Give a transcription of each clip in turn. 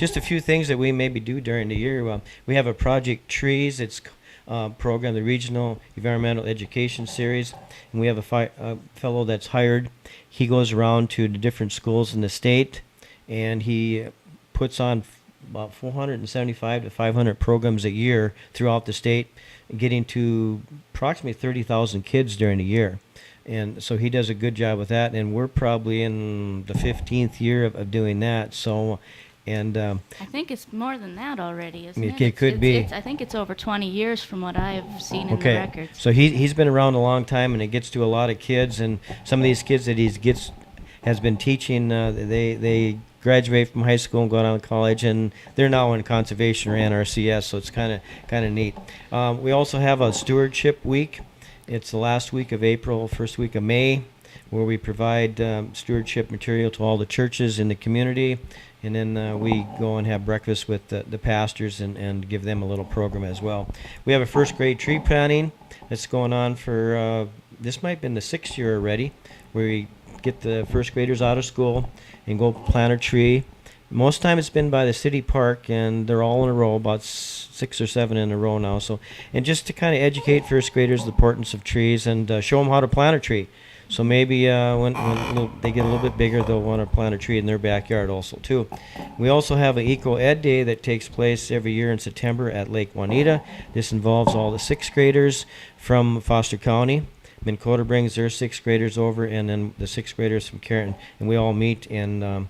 Just a few things that we maybe do during the year. We have a Project Trees. It's program, the Regional Environmental Education Series, and we have a fellow that's hired. He goes around to the different schools in the state, and he puts on about 475 to 500 programs a year throughout the state, getting to approximately 30,000 kids during the year. And so he does a good job with that, and we're probably in the 15th year of doing that. So, and I think it's more than that already, isn't it? it could be. I think it's over 20 years from what I've seen in the Okay, records. so he's been around a long time, and it gets to a lot of kids. And some of these kids that has been teaching, they graduate from high school and go on to college, and they're now in conservation or NRCS. So it's kind of neat. We also have a stewardship week. It's the last week of April, first week of May, where we provide stewardship material to all the churches in the community. And then we go and have breakfast with the pastors and give them a little program as well. We have a first grade tree planting that's going on for, this might have been the 6th year already, where we get the first graders out of school and go plant a tree. Most of the time it's been by the city park, and they're all in a row, about 6 or 7 in a row now. So, and just to kind of educate first graders the importance of trees and show them how to plant a tree. So maybe when they get a little bit bigger, they'll want to plant a tree in their backyard also too. We also have an Eco Ed Day that takes place every year in September at Lake Juanita. This involves all the 6th graders from Foster County. Minn Kota brings their 6th graders over, and then the 6th graders from Carrollton, and we all meet in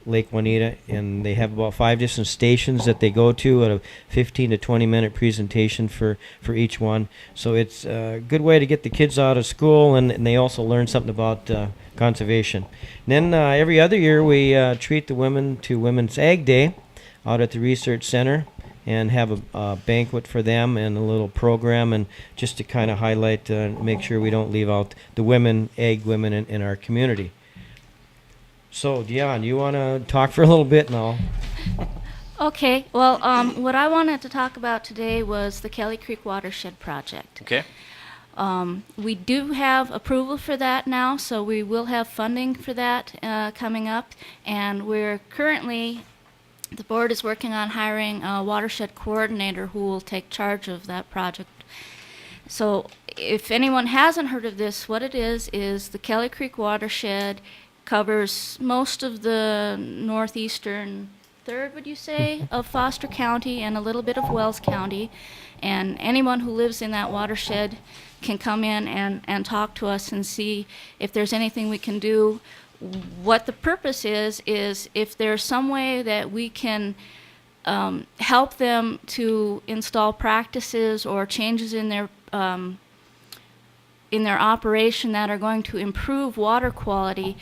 Lake Juanita, and they have about 5 different stations that they go to at a 15 to 20 minute presentation for each one. So it's a good way to get the kids out of school, and they also learn something about conservation. And then every other year we treat the women to Women's Ag Day out at the Research Center and have a banquet for them and a little program, and just to kind of highlight, make sure we don't leave out the ag women in our community. So, Dion, you want to talk for a little bit now? Okay, well, what I wanted to talk about today was the Kelly Creek Watershed Project. Okay. We do have approval for that now, so we will have funding for that coming up, and we're currently, the board is working on hiring a watershed coordinator who will take charge of that project. So if anyone hasn't heard of this, what it is the Kelly Creek Watershed covers most of the northeastern third, would you say, of Foster County and a little bit of Wells County. And anyone who lives in that watershed can come in and talk to us and see if there's anything we can do. What the purpose is if there's some way that we can help them to install practices or changes in their operation that are going to improve water quality,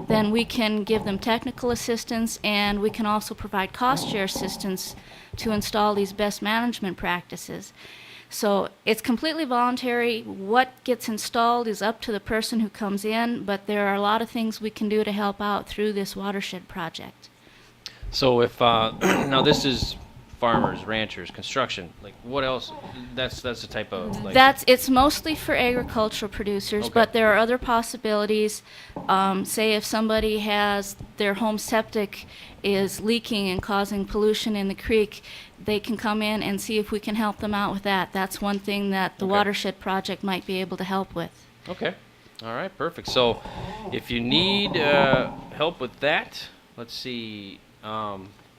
then we can give them technical assistance, and we can also provide cost share assistance to install these best management practices. So it's completely voluntary. What gets installed is up to the person who comes in, but there are a lot of things we can do to help out through this watershed project. So if now this is farmers, ranchers, construction, like what else? That's the type of It's mostly for agricultural producers, Okay. but there are other possibilities. Say if somebody has their home septic is leaking and causing pollution in the creek, they can come in and see if we can help them out with that. That's one thing that the Okay. watershed project might be able to help with. Okay. All right. Perfect. So if you need help with that, let's see.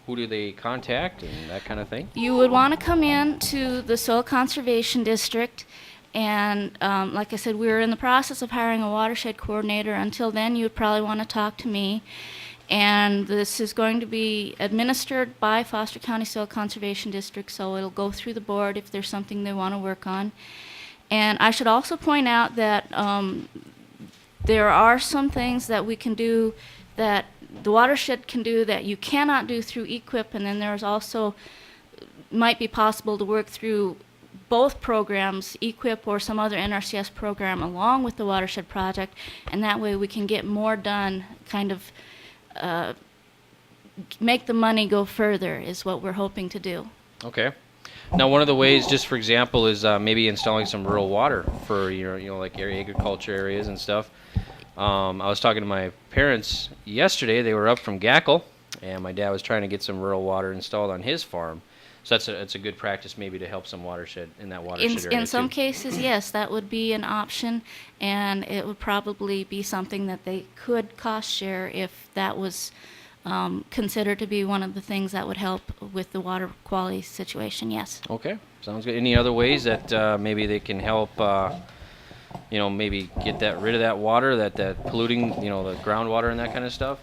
Who do they contact and that kind of thing? You would want to come in to the Soil Conservation District, and like I said, we're in the process of hiring a watershed coordinator. Until then, you would probably want to talk to me. And this is going to be administered by Foster County Soil Conservation District, so it'll go through the board if there's something they want to work on. And I should also point out that there are some things that we can do that the watershed can do that you cannot do through EQIP, and then there's also might be possible to work through both programs, EQIP or some other NRCS program, along with the watershed project, and that way we can get more done, kind of make the money go further is what we're hoping to do. Okay. Now, one of the ways, just for example, is maybe installing some rural water for like agriculture areas and stuff. I was talking to my parents yesterday. They were up from Gackle, and my dad was trying to get some rural water installed on his farm. So that's a good practice maybe to help some watershed in that watershed area In some too. cases, yes, that would be an option, and it would probably be something that they could cost share if that was considered to be one of the things that would help with the water quality situation. Yes. Okay, sounds good. Any other ways that maybe they can help? Maybe get rid of that water, that polluting, the groundwater and that kind of stuff?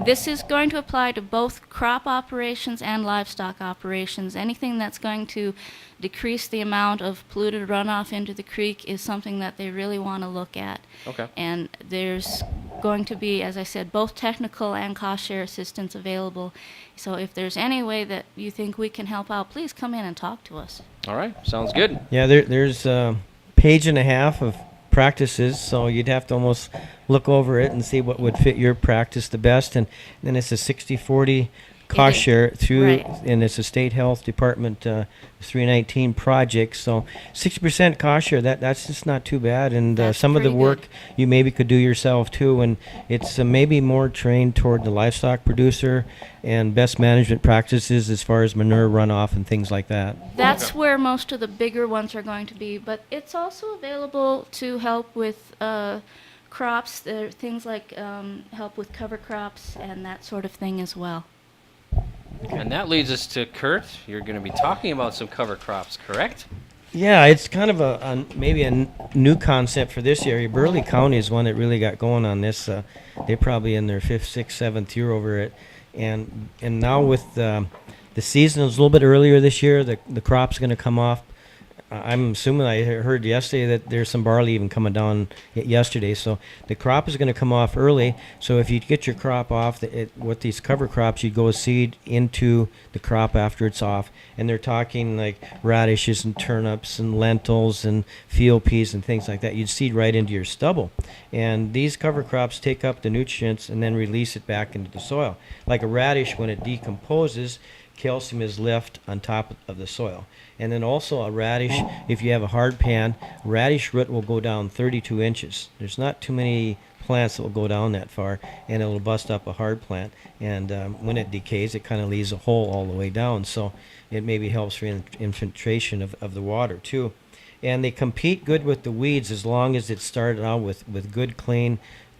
This is going to apply to both crop operations and livestock operations. Anything that's going to decrease the amount of polluted runoff into the creek is something that they really want to look at. Okay. And there's going to be, as I said, both technical and cost share assistance available. So if there's any way that you think we can help out, please come in and talk to us. All right, sounds good. Yeah, there's a page and a half of practices, so you'd have to almost look over it and see what would fit your practice the best. And then it's a 60-40 cost share through, right. And it's a state health department 319 project. So 60% cost share, that's just not too bad. And That's some of the pretty work good. you maybe could do yourself too. And it's maybe more trained toward the livestock producer and best management practices as far as manure runoff and things like that. That's where most of the bigger ones are going to be, but it's also available to help with crops. There are things like help with cover crops and that sort of thing as well. And that leads us to Kurt. You're going to be talking about some cover crops, correct? Yeah, it's kind of maybe a new concept for this area. Burley County is one that really got going on this. They're probably in their 5th, 6th, 7th year over it. And now with the season is a little bit earlier this year, the crop's going to come off. I'm assuming I heard yesterday that there's some barley even coming down yesterday. So the crop is going to come off early. So if you get your crop off, with these cover crops, you go seed into the crop after it's off. And they're talking like radishes and turnips and lentils and field peas and things like that. You'd seed right into your stubble. And these cover crops take up the nutrients and then release it back into the soil. Like a radish, when it decomposes, calcium is left on top of the soil. And then also a radish, if you have a hard pan, radish root will go down 32 inches. There's not too many plants that will go down that far, and it'll bust up a hard plant. And when it decays, it kind of leaves a hole all the way down. So it maybe helps for infiltration of the water too. And they compete good with the weeds as long as it's started out with good, clean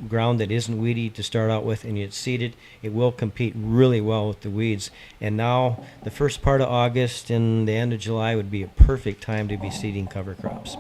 ground that isn't weedy to start out with, and you seed it. It will compete really well with the weeds. And now the first part of August and the end of July would be a perfect time to be seeding cover crops.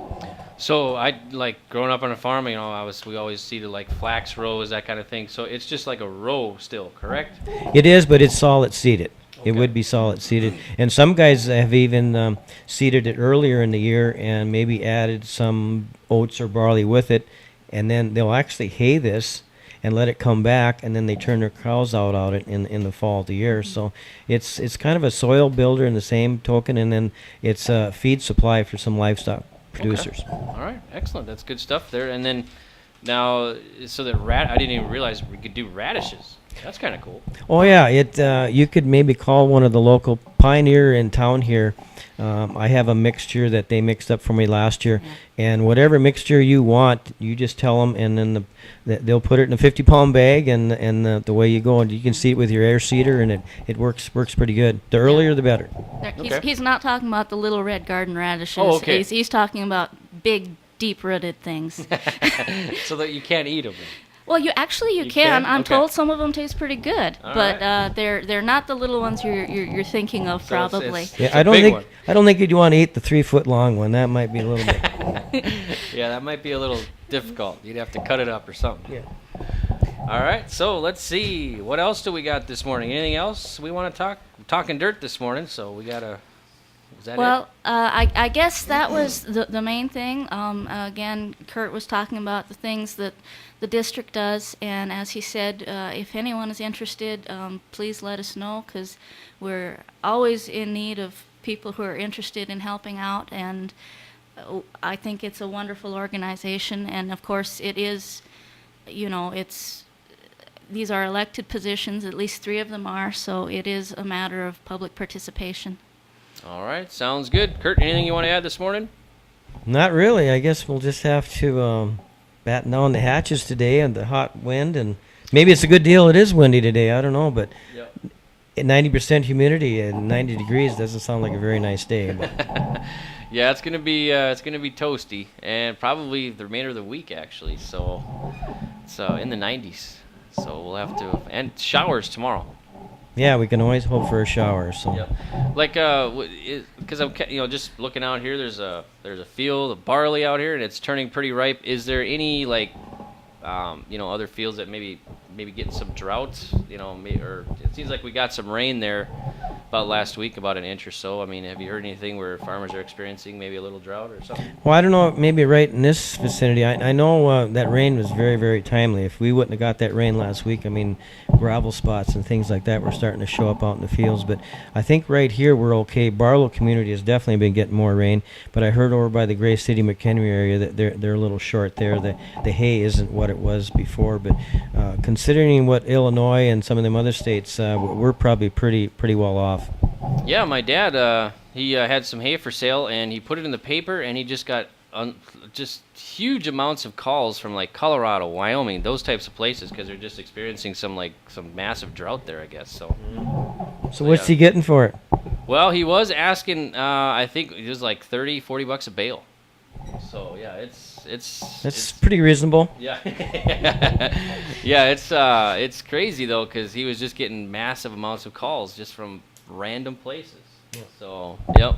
So I like growing up on a farm. We always seeded like flax rows, that kind of thing. So it's just like a row still, correct? It is, but it's solid seeded. It Okay. would be solid seeded. And some guys have even seeded it earlier in the year and maybe added some oats or barley with it. And then they'll actually hay this and let it come back, and then they turn their cows out in the fall of the year. So it's kind of a soil builder in the same token, and then it's a feed supply for some livestock producers. Okay. All right, excellent. That's good stuff there. And then now, so that I didn't even realize we could do radishes. That's kind of cool. Oh yeah, you could maybe call one of the local Pioneer in town here. I have a mixture that they mixed up for me last year, and whatever mixture you want, you just tell them, and then they'll put it in a 50-pound bag, and the way you go, and you can seed it with your air seeder, and it works pretty good. The earlier, the better. He's not talking about the little red garden radishes. Oh, okay. He's talking about big, deep-rooted things. So that you can't eat them. Well, you can. can? I'm Okay. told some of them taste pretty good, All but right. they're not the little ones you're thinking of, So it's- probably. it's- Yeah, a big one. I don't think you'd want to eat the 3-foot long one. That might be a little bit. Yeah, that might be a little difficult. You'd have to cut it up or something. Yeah. All right, so let's see. What else do we got this morning? Anything else we want to talk? We're talking dirt this morning, so we got to... Is that Well, it? I guess that was the main thing. Again, Kurt was talking about the things that the district does, and as he said, if anyone is interested, please let us know, because we're always in need of people who are interested in helping out, and I think it's a wonderful organization, and of course it is, these are elected positions, at least 3 of them are, so it is a matter of public participation. All right, sounds good. Kurt, anything you want to add this morning? Not really. I guess we'll just have to batten down the hatches today and the hot wind and Maybe it's a good deal. It is windy today. I don't know, but Yep. 90% humidity and 90 degrees doesn't sound like a very nice day. But Yeah, it's gonna be toasty, and probably the remainder of the week actually. So it's in the 90s. So we'll have to, and showers tomorrow. yeah, we can always hope for a shower. So Yep. Like because I'm just looking out here. There's a field of barley out here, and it's turning pretty ripe. Is there any like other fields that maybe getting some drought? Or it seems like we got some rain there about last week, about an inch or so. I mean, have you heard anything where farmers are experiencing maybe a little drought or something? well, I don't know. Maybe right in this vicinity. I know that rain was very, very timely. If we wouldn't have got that rain last week, I mean, gravel spots and things like that were starting to show up out in the fields. But I think right here we're okay. Barlow community has definitely been getting more rain. But I heard over by the Gray City McHenry area that they're a little short there. The hay isn't what it was before. But considering what Illinois and some of them other states, we're probably pretty well off. Yeah, my dad, he had some hay for sale, and he put it in the paper, and he just got just huge amounts of calls from like Colorado, Wyoming, those types of places, because they're just experiencing some massive drought there, I guess. So What's he getting for it? well, he was asking, I think it was like $30-40 a bale. So yeah, it's pretty reasonable. yeah. Yeah, it's crazy though, because he was just getting massive amounts of calls just from random places. So yep,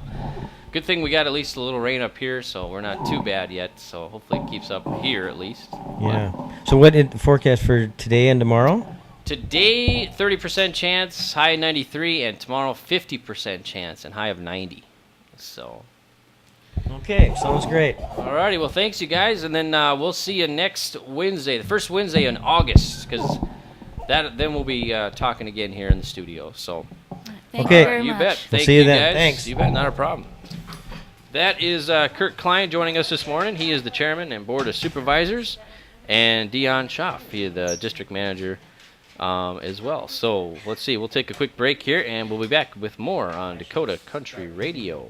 good thing we got at least a little rain up here, so we're not too bad yet. So hopefully it keeps up here at least. Yeah. So what is the forecast for today and tomorrow? Today 30% chance, high 93, and tomorrow 50% chance and high of 90. So Okay, sounds great. alrighty, well thanks you guys, and then we'll see you next Wednesday, the first Wednesday in August, because then we'll be talking again here in the studio. So Thank Okay. you very you much. bet. We'll Thank see you then. guys. Thanks. You bet, not a problem. That is Kurt Klein joining us this morning. He is the chairman and board of supervisors, and Dion Schaff, he is the district manager as well. So let's see, we'll take a quick break here, and we'll be back with more on Dakota Country Radio.